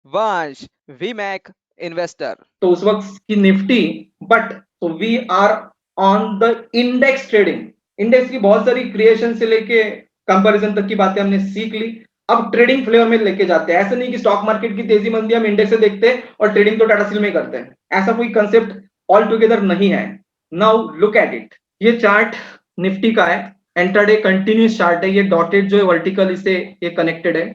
वंश वीमैक इन्वेस्टर। तो उस वक्त की Nifty, but we are on the index trading. Index की बहुत सारी क्रिएशन से लेके कंपैरिजन तक की बातें हमने सीख ली। अब ट्रेडिंग फ्लेवर में लेके जाते हैं। ऐसा नहीं कि स्टॉक मार्केट की तेजी मंदी हम इंडेक्स से देखते हैं और ट्रेडिंग तो टाटा स्टील में करते हैं, ऐसा कोई कंसेप्ट ऑल टुगेदर नहीं है। Now look at it. ये चार्ट निफ्टी का है, एंटरडे कंटिन्यूस चार्ट है। ये डॉटेड जो है वर्टिकल, इससे ये कनेक्टेड है।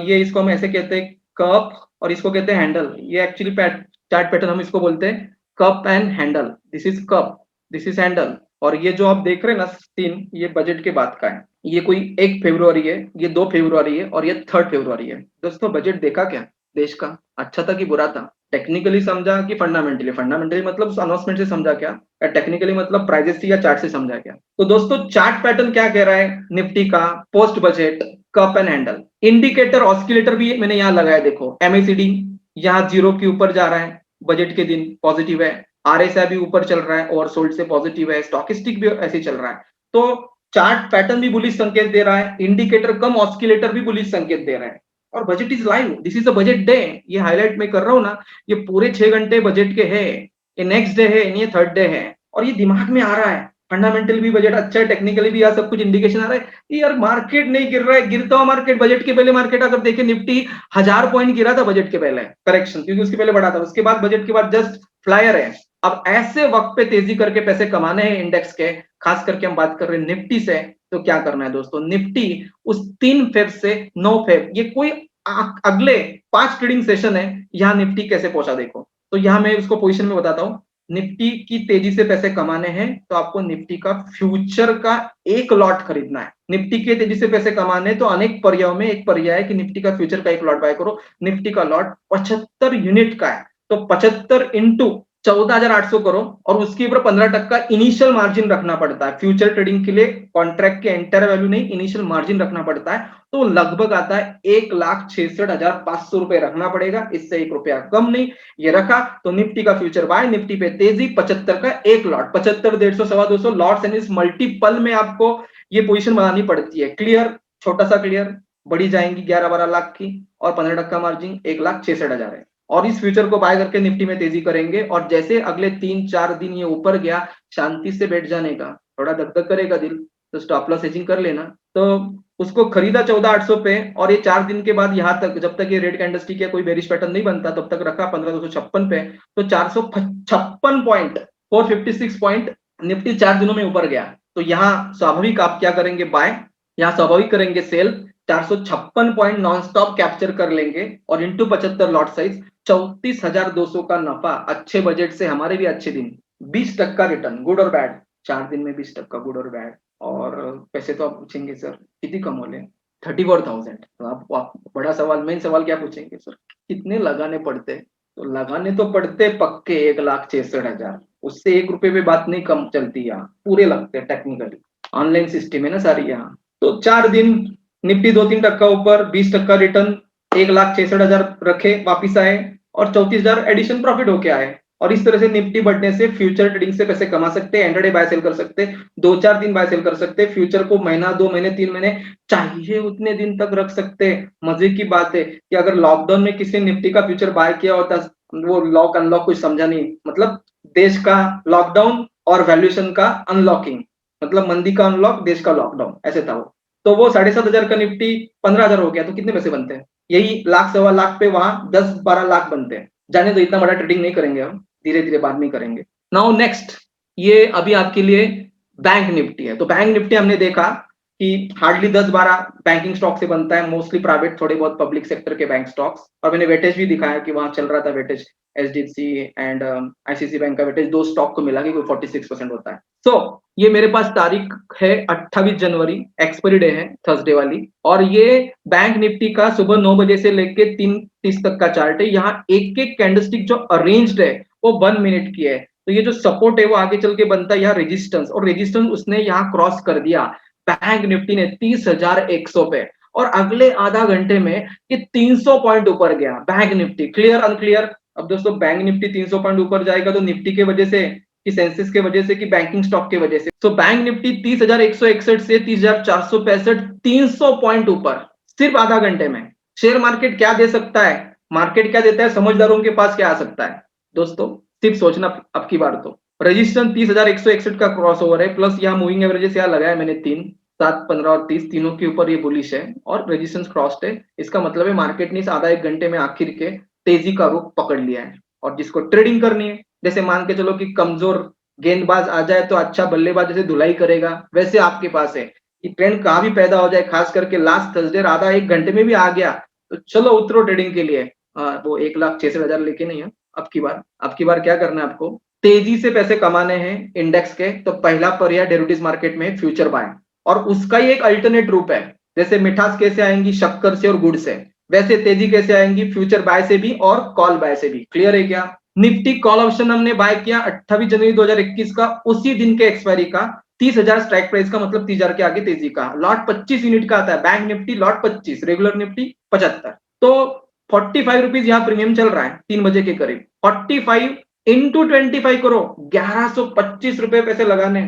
ये इसको हम ऐसे कहते हैं कप, और इसको कहते हैं हैंडल। ये एक्चुअली चार्ट पैटर्न हम इसको बोलते हैं cup and handle. This is cup, this is handle. और ये जो आप देख रहे हैं ना सीन, ये बजट के बाद का है। ये कोई 1 फरवरी है, ये 2 फरवरी है, और ये 3 फरवरी है। दोस्तों बजट देखा क्या देश का? अच्छा था कि बुरा था? टेक्निकली समझा कि फंडामेंटली? फंडामेंटली मतलब अनाउंसमेंट से समझा क्या, या टेक्निकली मतलब प्राइजेस या चार्ट से समझा क्या? तो दोस्तों चार्ट पैटर्न क्या कह रहा है निफ्टी का post budget? Cup and handle. Indicator oscillator भी मैंने यहां लगाया, देखो एमएसीडी यहाँ 0 के ऊपर जा रहा है, बजट के दिन पॉजिटिव है। आरएसआई भी ऊपर चल रहा है, ओवरसोल्ड से पॉजिटिव है। स्टॉकिस्टिक भी ऐसे चल रहा है। तो चार्ट पैटर्न भी बुलिश संकेत दे रहा है, इंडिकेटर कम ऑस्किलेटर भी बुलिश संकेत दे रहा है। और budget is live, this is a budget day. ये हाईलाइट मैं कर रहा हूं ना, ये पूरे 6 घंटे बजट के है। ये नेक्स्ट डे है, ये थर्ड डे है, और ये दिमाग में आ रहा है। फंडामेंटल भी बजट अच्छा है, टेक्निकली भी यह सब कुछ इंडिकेशन आ रहा है। यार मार्केट नहीं गिर रहा है, गिरता हुआ मार्केट। बजट के पहले मार्केट अगर देखे निफ्टी 1000 पॉइंट गिरा था बजट के पहले, करेक्शन, क्योंकि उसके पहले बढ़ा था। उसके बाद बजट के बाद जस्ट फ्लायर है। अब ऐसे वक्त पे तेजी करके पैसे कमाने हैं इंडेक्स के, खास करके हम बात कर रहे हैं निफ्टी से। तो क्या करना है दोस्तों, निफ्टी उस 3 फेब से 9 फेब, ये कोई अगले 5 ट्रेडिंग सेशन है, यहां निफ्टी कैसे पहुंचा देखो। तो यहां मैं उसको पोजीशन में बताता हूं। निफ्टी की तेजी से पैसे कमाने हैं तो आपको निफ्टी का फ्यूचर का एक लॉट खरीदना है। निफ्टी के तेजी से पैसे कमाने तो अनेक पर्यायों में एक पर्याय है कि निफ्टी का फ्यूचर का एक लॉट बाय करो। निफ्टी का लॉट 75 यूनिट का है, तो 75 इंटू 14,800 करो, और उसके ऊपर 15% इनिशियल मार्जिन रखना पड़ता है फ्यूचर ट्रेडिंग के लिए। कॉन्ट्रैक्ट के एंटर वैल्यू नहीं, इनिशियल मार्जिन रखना पड़ता है। तो लगभग आता है 1,66,500 रुपए रखना पड़ेगा, इससे 1 रुपया कम नहीं। ये रखा तो निफ्टी का फ्यूचर बाय, निफ्टी पे तेजी 75 का एक लॉट, 75, 150, 250 लॉट्स एंड इस मल्टीपल में आपको ये पोजीशन बनानी पड़ती है। क्लियर? छोटा सा क्लियर। बड़ी जाएंगी 11-12 लाख की, और 15% मार्जिन 1,66,000 है। और इस फ्यूचर को बाय करके निफ्टी में तेजी करेंगे, और जैसे अगले 3-4 दिन ये ऊपर गया, शांति से बैठ जाने का। थोड़ा धक धक करेगा दिल तो स्टॉप लॉस हेजिंग कर लेना। तो उसको खरीदा 14,800 पे, और ये 4 दिन के बाद यहां तक, जब तक ये रेड कैंडलस्टिक या कोई बेरिश पैटर्न नहीं बनता तब तक रखा 15,256 पे। तो 456 पॉइंट, 456 पॉइंट निफ्टी 4 दिनों में ऊपर गया। तो यहाँ स्वाभाविक आप क्या करेंगे, बाय। यहाँ स्वाभाविक करेंगे sell. 456 point non stop capture कर लेंगे, और इंटू 75 लॉट साइज, 34,200 का नफा। अच्छे बजट से हमारे भी अच्छे दिन, 20% रिटर्न, गुड और बैड। 4 दिन में 20%, गुड और बैड। और पैसे तो आप पूछेंगे सर कितनी कम हो ले, 34,000। तो आप बड़ा सवाल, मेन सवाल क्या पूछेंगे सर, कितने लगाने पड़ते? तो लगाने तो पड़ते पक्के 1,66,000। उससे 1 रुपए पे बात नहीं कम चलती, यहाँ पूरे लगते हैं टेक्निकली। ऑनलाइन सिस्टम है ना सारी यहाँ। तो 4 दिन निफ्टी 2-3% ऊपर, 20% रिटर्न, 1,66,000 रखे, वापिस आए, और 34,000 एडिशन प्रॉफिट होके आए। और इस तरह से निफ्टी बढ़ने से फ्यूचर ट्रेडिंग से पैसे कमा सकते हैं। एंट्राडे बाय सेल कर सकते हैं, 2-4 दिन बाय सेल कर सकते हैं। फ्यूचर को महीना, 2 महीने, 3 महीने चाहिए उतने दिन तक रख सकते हैं। मजे की बात है कि अगर लॉकडाउन में किसी निफ्टी का फ्यूचर बाय किया होता, वो लॉक अनलॉक कुछ समझा नहीं, मतलब देश का लॉकडाउन और वैल्यूएशन का अनलॉकिंग, मतलब मंदी का अनलॉक, देश का लॉकडाउन, ऐसे था वो। तो वो 7,500 का निफ्टी 15,000 हो गया, तो कितने पैसे बनते हैं? यही लाख, 1.25 लाख पे वहां 10-12 लाख बनते हैं। जाने तो इतना बड़ा ट्रेडिंग नहीं करेंगे हम, धीरे धीरे बाद में करेंगे। नाउ नेक्स्ट, ये अभी आपके लिए बैंक निफ्टी है। तो बैंक निफ्टी हमने देखा कि हार्डली 10-12 बैंकिंग स्टॉक से बनता है, मोस्टली प्राइवेट, थोड़े बहुत पब्लिक सेक्टर के बैंक स्टॉक्स। और मैंने वेटेज भी दिखाया कि वहां चल रहा था weightage, HDFC and ICC bank का वेटेज दो स्टॉक को मिला के कोई 46% होता है। तो ये मेरे पास तारीख है 28 जनवरी, एक्सपायरी डे है थर्सडे वाली। और ये बैंक निफ्टी का सुबह 9 बजे से लेके 3:30 तक का चार्ट है। यहाँ एक एक कैंडलस्टिक जो अरेंज्ड है वो 1 मिनट की है। तो ये जो सपोर्ट है वो आगे चल के बनता है यहाँ रेजिस्टेंस, और रेजिस्टेंस उसने यहाँ क्रॉस कर दिया बैंक निफ्टी ने 30,100 पे। और अगले आधा घंटे में ये 300 पॉइंट ऊपर गया बैंक निफ्टी। Clear unclear? अब दोस्तों बैंक निफ्टी 300 पॉइंट ऊपर जाएगा तो निफ्टी के वजह से कि सेंसेस के वजह से कि बैंकिंग स्टॉक के वजह से? तो बैंक निफ्टी 30,161 से 30,465, 300 पॉइंट ऊपर सिर्फ आधा घंटे में। शेयर मार्केट क्या दे सकता है मार्केट क्या देता है, समझदारों के पास क्या आ सकता है दोस्तों, सिर्फ सोचना अब की बार। तो रजिस्ट्रेशन 30,161 का क्रॉसओवर है, प्लस यहाँ मूविंग एवरेजेस यहाँ लगाया मैंने 3, 7, 15 और 30 तीनों के ऊपर ये बुलिश है और रेजिस्टेंस क्रॉस्ड है। इसका मतलब है मार्केट ने इस आधा एक घंटे में आखिर के तेजी का रुख पकड़ लिया है। और जिसको ट्रेडिंग करनी है, जैसे मान के चलो कि कमजोर गेंदबाज आ जाए तो अच्छा बल्लेबाज जैसे धुलाई करेगा, वैसे आपके पास है कि ट्रेंड कहाँ भी पैदा हो जाए, खास करके लास्ट थर्सडे आधा एक घंटे में भी आ गया तो चलो उतरो ट्रेडिंग के लिए। वो 1,66,000 लेके नहीं है। अब की बार क्या करना है आपको, तेजी से पैसे कमाने हैं इंडेक्स के, तो पहला पर्याय डेरिवेटिव्स मार्केट में फ्यूचर बाय, और उसका ही एक अल्टरनेट रूप है। जैसे मिठास कैसे आएंगी शक्कर से और गुड़ से, वैसे तेजी कैसे आएंगी फ्यूचर बाय से भी और कॉल बाय से भी। क्लियर है क्या? निफ्टी कॉल ऑप्शन हमने बाय किया 28 जनवरी 2021 का, उसी दिन के एक्सपायरी का, 30,000 स्ट्राइक प्राइस का, मतलब 30,000 के आगे तेजी का। लॉट 25 यूनिट का आता है, bank Nifty lot 25, regular Nifty 75। तो 45 रुपीज यहाँ प्रीमियम चल रहा है 3 बजे के करीब। 45 इंटू 25 करो, 1125 रुपए पैसे लगाने।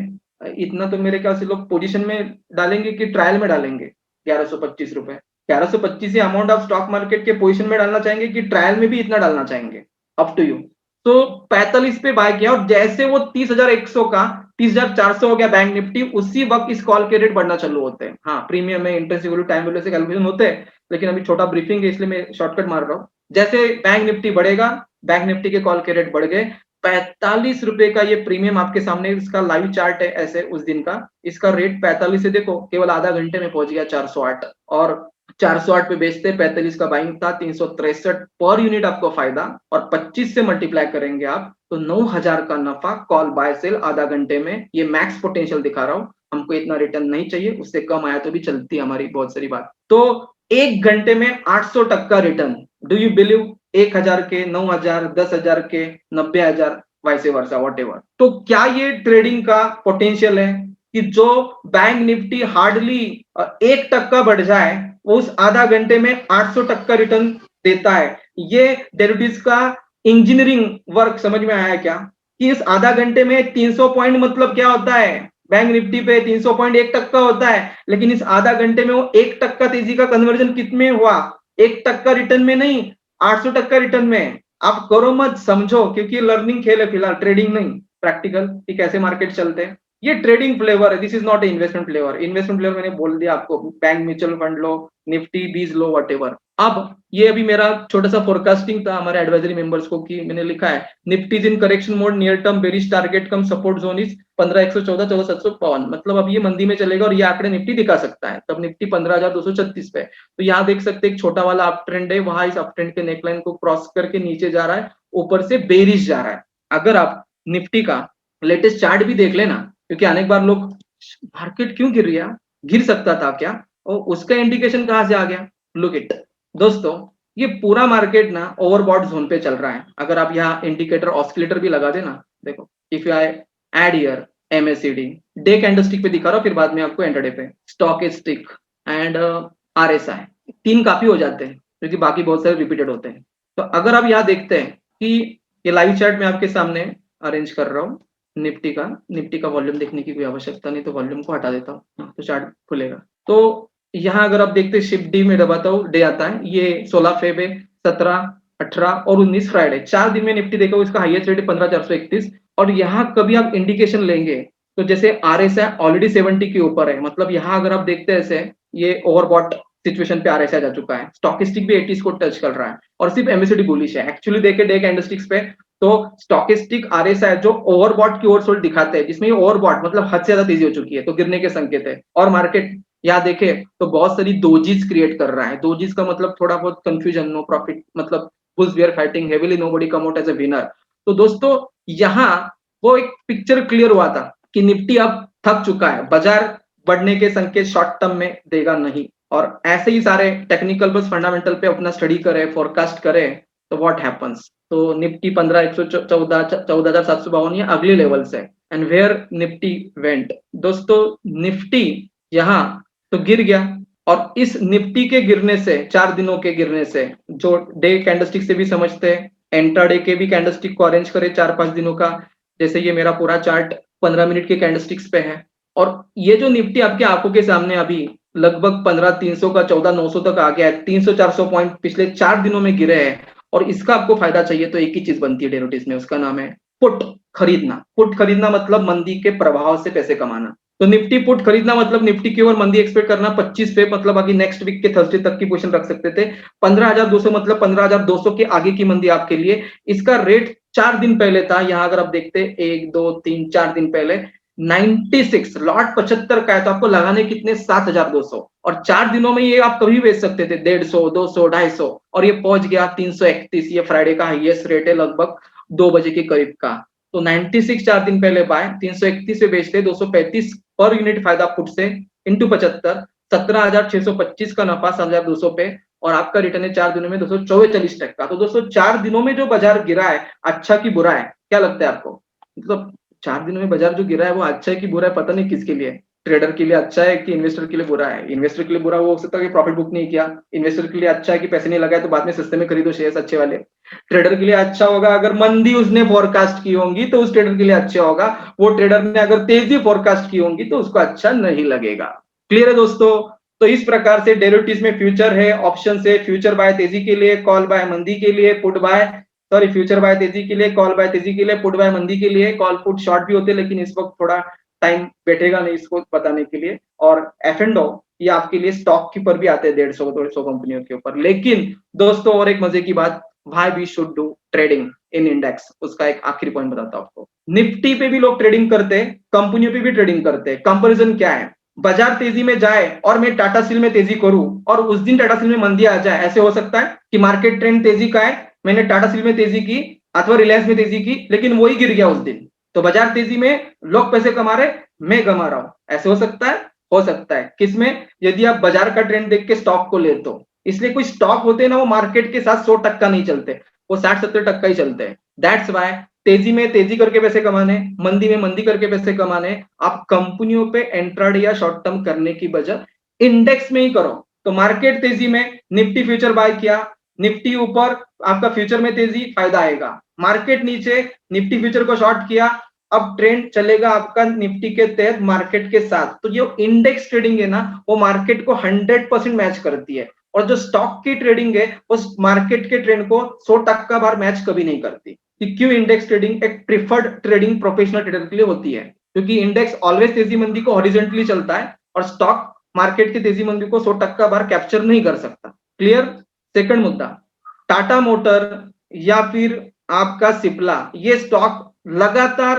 इतना तो मेरे ख्याल से लोग पोजीशन में डालेंगे कि ट्रायल में डालेंगे। 1125 रुपए, 1125 अमाउंट आप स्टॉक मार्केट के पोजीशन में डालना चाहेंगे कि ट्रायल में भी इतना डालना चाहेंगे, अप टू यू। तो 45 पे बाय किया और जैसे वो 30,100 का 30,400 हो गया बैंक निफ्टी, उसी वक्त इस कॉल के रेट बढ़ना चालू होते हैं। हाँ, प्रीमियम में इंटेंसिव वैल्यू टाइम वैल्यू से कैलकुलेशन होते हैं, लेकिन अभी छोटा ब्रीफिंग है इसलिए मैं शॉर्टकट मार रहा हूँ। जैसे बैंक निफ्टी बढ़ेगा, बैंक निफ्टी के कॉल के रेट बढ़ गए, 45 रुपए का ये प्रीमियम आपके सामने, इसका लाइव चार्ट है ऐसे उस दिन का। इसका रेट 45 से देखो केवल आधा घंटे में पहुंच गया 408, और 408 पे बेचते 45 का बाइंग था, 363 पर यूनिट आपको फायदा, और 25 से मल्टीप्लाई करेंगे आप तो 9,000 का नफा कॉल बाय सेल आधा घंटे में। ये मैक्स पोटेंशियल दिखा रहा हूं, हमको इतना रिटर्न नहीं चाहिए, उससे कम आया तो भी चलती है हमारी बहुत सारी बात। तो एक घंटे में 800 का रिटर्न, डू यू बिलीव? 1,000 के, 9,000, 10,000 के, 90,000, वाइस वर्सा वॉट एवर। तो क्या ये ट्रेडिंग का पोटेंशियल है कि जो बैंक निफ्टी हार्डली 1% बढ़ जाए, वो उस आधा घंटे में 800 का रिटर्न देता है? ये डेरिवेटिव्स का इंजीनियरिंग वर्क समझ में आया क्या? कि इस आधा घंटे में 300 पॉइंट मतलब क्या होता है? बैंक निफ्टी पे 300 पॉइंट 1% होता है, लेकिन इस आधा घंटे में वो 1% तेजी का कन्वर्जन कितने हुआ? 1% रिटर्न में नहीं, 800 रिटर्न में। आप करो मत समझो, क्योंकि लर्निंग खेल है फिलहाल, ट्रेडिंग नहीं, प्रैक्टिकल कि कैसे मार्केट चलते हैं। ये ट्रेडिंग फ्लेवर है, this is not investment flavour. Investment flavour मैंने बोल दिया आपको, बैंक म्यूचुअल फंड लो, निफ्टी बीज लो, वट एवर। अब ये अभी मेरा छोटा सा फोरकास्टिंग था हमारे एडवाइजरी मेंबर्स को, कि मैंने लिखा है Nifty is in correction mode, near term bearish target come support zone is 15,114, 14,752। मतलब अब ये मंदी में चलेगा और ये आंकड़े निफ्टी दिखा सकता है। तब निफ्टी 15,236 पे, तो यहाँ देख सकते हैं एक छोटा वाला अप ट्रेंड है, वहां इस अप ट्रेंड के नेकलाइन को क्रॉस करके नीचे जा रहा है, ऊपर से बेरिश जा रहा है। अगर आप निफ्टी का लेटेस्ट चार्ट भी देख लेना, क्योंकि अनेक बार लोग मार्केट क्यों गिर रहा, गिर सकता था क्या, और उसका इंडिकेशन कहां से आ गया? लुक इट दोस्तों, ये पूरा मार्केट ना ओवरबॉट जोन पे चल रहा है। अगर आप यहाँ इंडिकेटर ऑस्किलेटर भी लगा देना, देखो if you I add here MACD, day candlestick पे दिखा रहा हूँ, फिर बाद में आपको इंटरडे पे स्टॉकेस्टिक एंड RSI, 3 काफी हो जाते हैं क्योंकि बाकी बहुत सारे रिपीटेड होते हैं। तो अगर आप यहाँ देखते हैं कि ये लाइव चार्ट में आपके सामने अरेंज कर रहा हूँ निफ्टी का वॉल्यूम देखने की कोई आवश्यकता नहीं, तो वॉल्यूम को हटा देता हूँ तो चार्ट खुलेगा। तो यहाँ अगर आप देखते हैं शिफ्ट डी में दबाता हूँ, डे आता है, ये 16 फेब है, 17, 18 और 19 फ्राइडे, 4 दिन में निफ्टी देखो, इसका हाईएस्ट रेट है 15,431। और यहाँ कभी आप इंडिकेशन लेंगे तो जैसे RSI ऑलरेडी 70 के ऊपर है, मतलब यहाँ अगर आप देखते हैं ऐसे, ये ओवरबॉट सिचुएशन पे RSI जा चुका है, स्टॉकिस्टिक भी 80 को टच कर रहा है, और सिर्फ MACD बुलिश है। एक्चुअली देखे डे कैंडलस्टिक्स पे तो स्टॉकिस्टिक RSI जो ओवरबॉट की ओर सोल्ड दिखाते हैं, जिसमें ये ओवरबॉट मतलब हद से ज्यादा तेजी हो चुकी है, तो गिरने के संकेत है। और मार्केट यहाँ देखे तो बहुत सारी दोजीज क्रिएट कर रहा है। दोजीज का मतलब थोड़ा बहुत कंफ्यूजन, नो प्रॉफिट, मतलब bulls we are fighting heavily, nobody come out as a winner. तो दोस्तों यहाँ वो एक पिक्चर क्लियर हुआ था कि निफ्टी अब थक चुका है, बाजार बढ़ने के संकेत शॉर्ट टर्म में देगा नहीं। और ऐसे ही सारे टेक्निकल बस फंडामेंटल पे अपना स्टडी करे, फोरकास्ट करे, तो व्हाट हैपेंस? तो निफ्टी 14,752 ये अगले लेवल्स है। एंड वेयर निफ्टी वेंट दोस्तों, निफ्टी यहाँ तो गिर गया, और इस निफ्टी के गिरने से, 4 दिनों के गिरने से, जो डे कैंडलस्टिक से भी समझते हैं, एंट्राडे के भी कैंडलस्टिक को अरेंज करे 4-5 दिनों का, जैसे ये मेरा पूरा चार्ट 15 मिनट के कैंडलस्टिक्स पे है। और ये जो निफ्टी आपके आंखों के सामने अभी लगभग 15,300 का 14,900 तक आ गया है, 300-400 पॉइंट पिछले 4 दिनों में गिरे हैं, और इसका आपको फायदा चाहिए तो एक ही चीज बनती है डेरिवेटिव्स में, उसका नाम है पुट खरीदना। पुट खरीदना मतलब मंदी के प्रभाव से पैसे कमाना। तो निफ्टी पुट खरीदना मतलब निफ्टी की ओर मंदी एक्सपेक्ट करना 25 पे, मतलब आगे नेक्स्ट वीक के थर्सडे तक की पोजीशन रख सकते थे। 15,200 मतलब 15,200 के आगे की मंदी आपके लिए। इसका रेट 4 दिन पहले था, यहां अगर आप देखते 1 2 3 4 दिन पहले 96 लॉट 75 का है, तो आपको लगाने कितने 7,200, और 4 दिनों में ये आप कभी बेच सकते थे 150 200 250, और ये पहुंच गया 331। ये फ्राइडे का हाईएस्ट रेट है लगभग 2 बजे के करीब का। तो 96 4 दिन पहले बाय, 331 पे बेचते 235 पर यूनिट फायदा फुट से इंटू 75, 17,625 का नफा 7,200 पे, और आपका रिटर्न है 4 दिनों में 244%। तो दोस्तों 4 दिनों में जो बाजार गिरा है, अच्छा की बुरा है, क्या लगता है आपको? मतलब 4 दिनों में बाजार जो गिरा है वो अच्छा है कि बुरा है, पता नहीं किसके लिए। ट्रेडर के लिए अच्छा है कि इन्वेस्टर के लिए बुरा है? इन्वेस्टर के लिए बुरा वो हो सकता है कि प्रॉफिट बुक नहीं किया। इन्वेस्टर के लिए अच्छा है कि पैसे नहीं लगाए तो बाद में सस्ते में खरीदो शेयर्स अच्छे वाले। ट्रेडर के लिए अच्छा होगा अगर मंदी उसने फोरकास्ट की होंगी तो उस ट्रेडर के लिए अच्छा होगा। वो ट्रेडर ने अगर तेजी फोरकास्ट की होंगी तो उसको अच्छा नहीं लगेगा। क्लियर है दोस्तों? तो इस प्रकार से डेरिवेटिव्स में फ्यूचर है, ऑप्शन है, फ्यूचर बाय तेजी के लिए, कॉल बाय मंदी के लिए, put buy sorry future buy तेजी के लिए, कॉल बाय तेजी के लिए, पुट बाय मंदी के लिए। कॉल पुट शॉर्ट भी होते हैं, लेकिन इस वक्त थोड़ा टाइम बैठेगा नहीं इसको बताने के लिए। और एफ एंड ओ ये आपके लिए स्टॉक के ऊपर भी आते हैं 150-200 कंपनियों के ऊपर। लेकिन दोस्तों और एक मजे की बात, why we should do trading in index, उसका एक आखिरी पॉइंट बताता हूं आपको। निफ्टी पे भी लोग ट्रेडिंग करते हैं, कंपनियों पे भी ट्रेडिंग करते हैं। कंपैरिजन क्या है? बाजार तेजी में जाए और मैं टाटा स्टील में तेजी करूं और उस दिन टाटा स्टील में मंदी आ जाए, ऐसे हो सकता है कि मार्केट ट्रेंड तेजी का है, मैंने टाटा स्टील में तेजी की अथवा रिलायंस में तेजी की, लेकिन वही गिर गया उस दिन। तो बाजार तेजी में लोग पैसे कमा रहे, मैं कमा रहा हूं, ऐसे हो सकता है? हो सकता है। किसमें? यदि आप बाजार का ट्रेंड देख के स्टॉक को ले तो। इसलिए कुछ स्टॉक होते हैं ना, वो मार्केट के साथ 100% नहीं चलते, वो 60-70% ही चलते हैं। दैट्स वाई तेजी में तेजी करके पैसे कमाने, मंदी में मंदी करके पैसे कमाने, आप कंपनियों पे एंट्राडे या शॉर्ट टर्म करने की बजाय इंडेक्स में ही करो। तो मार्केट तेजी में निफ्टी फ्यूचर बाय किया, निफ्टी ऊपर आपका फ्यूचर में तेजी, फायदा आएगा। मार्केट नीचे, निफ्टी फ्यूचर को शॉर्ट किया, अब ट्रेंड चलेगा आपका निफ्टी के तहत मार्केट के साथ। तो जो इंडेक्स ट्रेडिंग है ना, वो मार्केट को 100% मैच करती है, और जो स्टॉक की ट्रेडिंग है उस मार्केट के ट्रेंड को 100% बार मैच कभी नहीं करती। कि क्यों इंडेक्स ट्रेडिंग एक प्रिफर्ड ट्रेडिंग प्रोफेशनल ट्रेडर के लिए होती है? क्योंकि इंडेक्स ऑलवेज तेजी मंदी को हॉरिजॉन्टली चलता है, और स्टॉक मार्केट की तेजी मंदी को 100% बार कैप्चर नहीं कर सकता। क्लियर? सेकंड मुद्दा, टाटा मोटर या फिर आपका सिप्ला, ये स्टॉक लगातार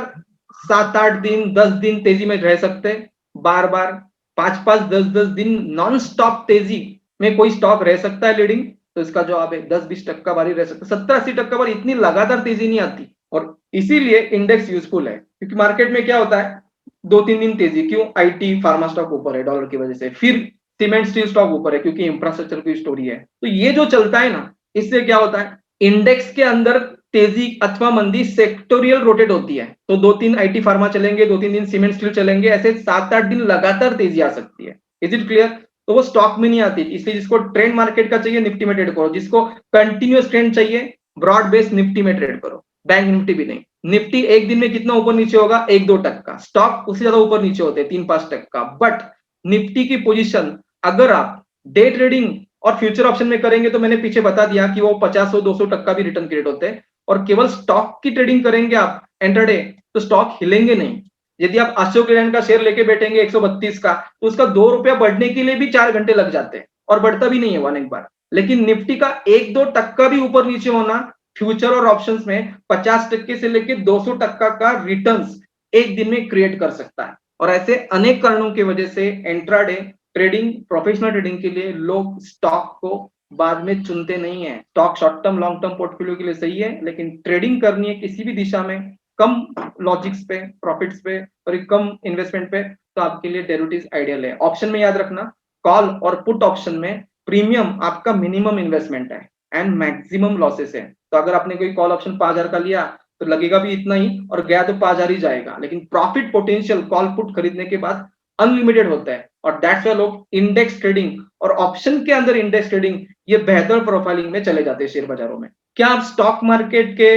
7-8 दिन 10 दिन तेजी में रह सकते हैं, बार बार 5-5 10-10 दिन नॉन स्टॉप तेजी में कोई स्टॉक रह सकता है लीडिंग? तो इसका जवाब है 10-20% बार ही रह सकता है, 70-80% बार इतनी लगातार तेजी नहीं आती। और इसीलिए इंडेक्स यूजफुल है, क्योंकि मार्केट में क्या होता है 2-3 दिन तेजी, क्यों? आईटी फार्मा स्टॉक ऊपर है डॉलर की वजह से, फिर सीमेंट स्टील स्टॉक ऊपर है क्योंकि इंफ्रास्ट्रक्चर की स्टोरी है। तो ये जो चलता है ना, इससे क्या होता है, इंडेक्स के अंदर तेजी अथवा मंदी सेक्टोरियल रोटेट होती है। तो 2-3 आईटी फार्मा चलेंगे, 2-3 दिन सीमेंट स्टील चलेंगे, ऐसे 7-8 दिन लगातार तेजी आ सकती है। Is it clear? तो वो स्टॉक में नहीं आती। इसलिए जिसको ट्रेंड मार्केट का चाहिए निफ्टी में ट्रेड करो, जिसको कंटिन्यूअस ट्रेंड चाहिए ब्रॉड बेस्ड निफ्टी में ट्रेड करो, बैंक निफ्टी भी नहीं। निफ्टी एक दिन में कितना ऊपर नीचे होगा? 1-2%। स्टॉक उससे ज्यादा ऊपर नीचे होते हैं 3-5%। बट निफ्टी की पोजीशन अगर आप डे ट्रेडिंग और फ्यूचर ऑप्शन में करेंगे तो मैंने पीछे बता दिया कि वो 50-200% भी रिटर्न के रेट होते हैं। और केवल स्टॉक की ट्रेडिंग करेंगे आप इंट्राडे, तो स्टॉक हिलेंगे नहीं। यदि आप अशोक लेलैंड का शेयर लेके बैठेंगे 132 का, तो उसका 2 रुपया बढ़ने के लिए भी 4 घंटे लग जाते हैं, और बढ़ता भी नहीं है वन एक बार। लेकिन निफ्टी का 1-2% भी ऊपर नीचे होना फ्यूचर और ऑप्शंस में 50% से लेकर 200% का रिटर्न्स एक दिन में क्रिएट कर सकता है। और ऐसे अनेक कारणों की वजह से इंट्राडे ट्रेडिंग, प्रोफेशनल ट्रेडिंग के लिए लोग स्टॉक को बाद में चुनते नहीं है। Stock short term long term portfolio के लिए सही है, लेकिन ट्रेडिंग करनी है किसी भी दिशा में कम लॉजिक्स पे, प्रॉफिट्स पे और कम इन्वेस्टमेंट पे, तो आपके लिए डेरिवेटिव्स आइडियल है। ऑप्शन में याद रखना, कॉल और पुट ऑप्शन में प्रीमियम आपका मिनिमम इन्वेस्टमेंट है एंड मैक्सिमम लॉसेस है। तो अगर आपने कोई कॉल ऑप्शन 5,000 का लिया तो लगेगा भी इतना ही, और गया तो 5,000 ही जाएगा। लेकिन प्रॉफिट पोटेंशियल कॉल पुट खरीदने के बाद अनलिमिटेड होता है, और दैट्स वाई लोग इंडेक्स ट्रेडिंग और ऑप्शन के अंदर इंडेक्स ट्रेडिंग, ये बेहतर प्रोफाइलिंग में चले जाते हैं शेयर बाजारों में। क्या आप स्टॉक मार्केट के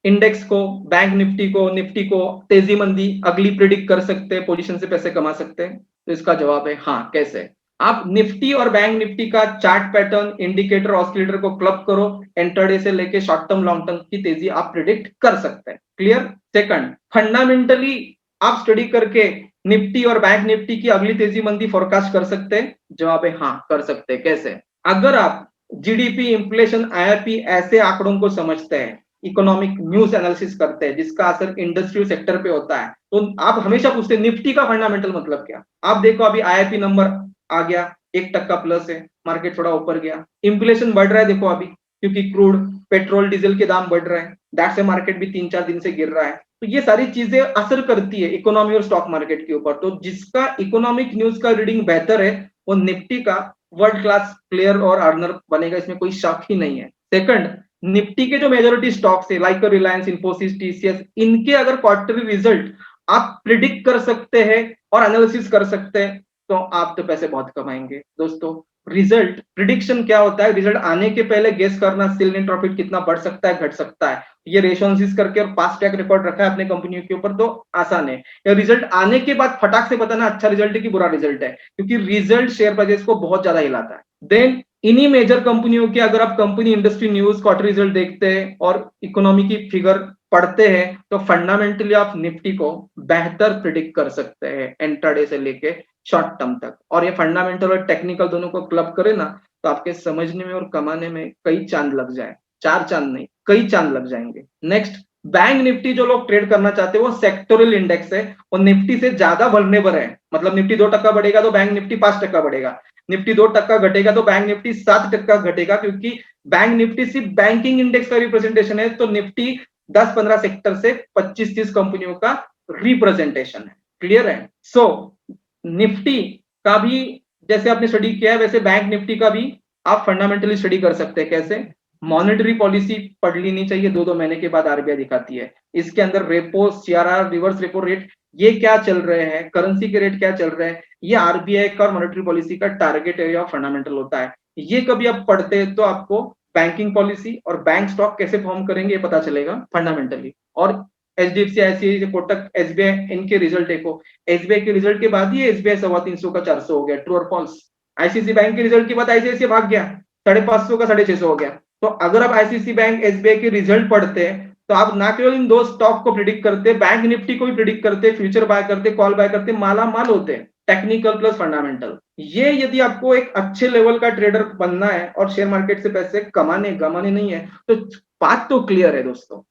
इंडेक्स को, बैंक निफ्टी को तेजी मंदी अगली प्रिडिक्ट कर सकते हैं, पोजीशन से पैसे कमा सकते हैं? तो इसका जवाब है हाँ। कैसे? आप निफ्टी और बैंक निफ्टी का चार्ट पैटर्न, इंडिकेटर, ऑस्किलेटर को क्लब करो, इंट्राडे से लेके शॉर्ट टर्म लॉन्ग टर्म की तेजी आप प्रिडिक्ट कर सकते हैं। क्लियर? सेकंड, फंडामेंटली आप स्टडी करके निफ्टी और बैंक निफ्टी की अगली तेजी मंदी फोरकास्ट कर सकते हैं? जवाब है हाँ, कर सकते हैं। कैसे? अगर आप जीडीपी, इंफ्लेशन, आईआरपी ऐसे आंकड़ों को समझते हैं, इकोनॉमिक न्यूज एनालिसिस करते हैं जिसका असर इंडस्ट्रियल सेक्टर पे होता है, तो आप हमेशा पूछते हैं निफ्टी का फंडामेंटल मतलब क्या? आप देखो अभी आईआईपी नंबर आ गया, 1% प्लस है, मार्केट थोड़ा ऊपर गया। इन्फ्लेशन बढ़ रहा है देखो अभी, क्योंकि क्रूड, पेट्रोल, डीजल के दाम बढ़ रहे हैं, दैट से मार्केट भी 3-4 दिन से गिर रहा है। तो ये सारी चीजें असर करती है इकोनॉमी और स्टॉक मार्केट के ऊपर। तो जिसका इकोनॉमिक न्यूज का रीडिंग बेहतर है वो निफ्टी का वर्ल्ड क्लास प्लेयर और अर्नर बनेगा, इसमें कोई शक ही नहीं है। सेकंड, निफ्टी के जो मेजोरिटी स्टॉक्स है लाइक रिलायंस, इंफोसिस, टीसीएस, इनके अगर क्वार्टरली रिजल्ट आप प्रिडिक्ट कर सकते हैं और एनालिसिस कर सकते हैं तो आप तो पैसे बहुत कमाएंगे दोस्तों। रिजल्ट प्रिडिक्शन क्या होता है? रिजल्ट आने के पहले गेस करना सेल नेट प्रॉफिट कितना बढ़ सकता है, घट सकता है, ये रेशो एनालिसिस करके और पास्ट ट्रैक रिकॉर्ड रखा है अपने कंपनियों के ऊपर तो आसान है। या रिजल्ट आने के बाद फटाक से बताना अच्छा रिजल्ट है कि बुरा रिजल्ट है, क्योंकि रिजल्ट शेयर प्राइसेस को बहुत ज्यादा हिलाता है। देन इन्हीं मेजर कंपनियों के अगर आप company industry news, quarter result देखते हैं और इकोनॉमी की फिगर पढ़ते हैं तो फंडामेंटली आप निफ्टी को बेहतर प्रिडिक्ट कर सकते हैं इंट्राडे से लेके शॉर्ट टर्म तक। और ये फंडामेंटल और टेक्निकल दोनों को क्लब करे ना तो आपके समझने में और कमाने में कई चांद लग जाए, 4 चांद नहीं, कई चांद लग जाएंगे। नेक्स्ट, बैंक निफ्टी जो लोग ट्रेड करना चाहते हैं वो सेक्टोरल इंडेक्स है और निफ्टी से ज्यादा वल्नरेबल है। मतलब निफ्टी 2% बढ़ेगा तो बैंक निफ्टी 5% बढ़ेगा, निफ्टी 2% घटेगा तो बैंक निफ्टी 7% घटेगा, क्योंकि बैंक निफ्टी सिर्फ बैंकिंग इंडेक्स का रिप्रेजेंटेशन है, तो निफ्टी 10-15 सेक्टर से 25-30 कंपनियों का रिप्रेजेंटेशन है। क्लियर है? सो निफ्टी का भी जैसे आपने स्टडी किया है वैसे बैंक निफ्टी का भी आप फंडामेंटली स्टडी कर सकते हैं। कैसे? मॉनेटरी पॉलिसी पढ़ लेनी चाहिए, 2-2 महीने के बाद आरबीआई दिखाती है, इसके अंदर repo, CRR, reverse repo rate ये क्या चल रहे हैं, करेंसी के रेट क्या चल रहे हैं, ये आरबीआई का और मॉनेटरी पॉलिसी का टारगेट एरिया ऑफ फंडामेंटल होता है। ये कभी आप पढ़ते हैं तो आपको बैंकिंग पॉलिसी और बैंक स्टॉक कैसे फॉर्म करेंगे ये पता चलेगा फंडामेंटली। और एचडीएफसी, आईसीआईसीआई, कोटक, एसबीआई, इनके रिजल्ट देखो, एसबीआई के रिजल्ट के बाद ही एसबीआई 350 का 400 हो गया, ट्रू और फॉल्स? आईसीआईसीआई बैंक के रिजल्ट के बाद आईसीआईसीआई भाग गया, 550 का 650 हो गया। तो अगर आप आईसीआईसीआई बैंक, एसबीआई के रिजल्ट पढ़ते हैं तो आप ना केवल इन दो स्टॉक को प्रिडिक्ट करते, बैंक निफ्टी को भी प्रिडिक्ट करते, फ्यूचर बाय करते, कॉल बाय करते, माला माल होते हैं। टेक्निकल प्लस फंडामेंटल, ये यदि आपको एक अच्छे लेवल का ट्रेडर बनना है और शेयर मार्केट से पैसे कमाने गमाने नहीं है तो बात तो क्लियर है दोस्तों।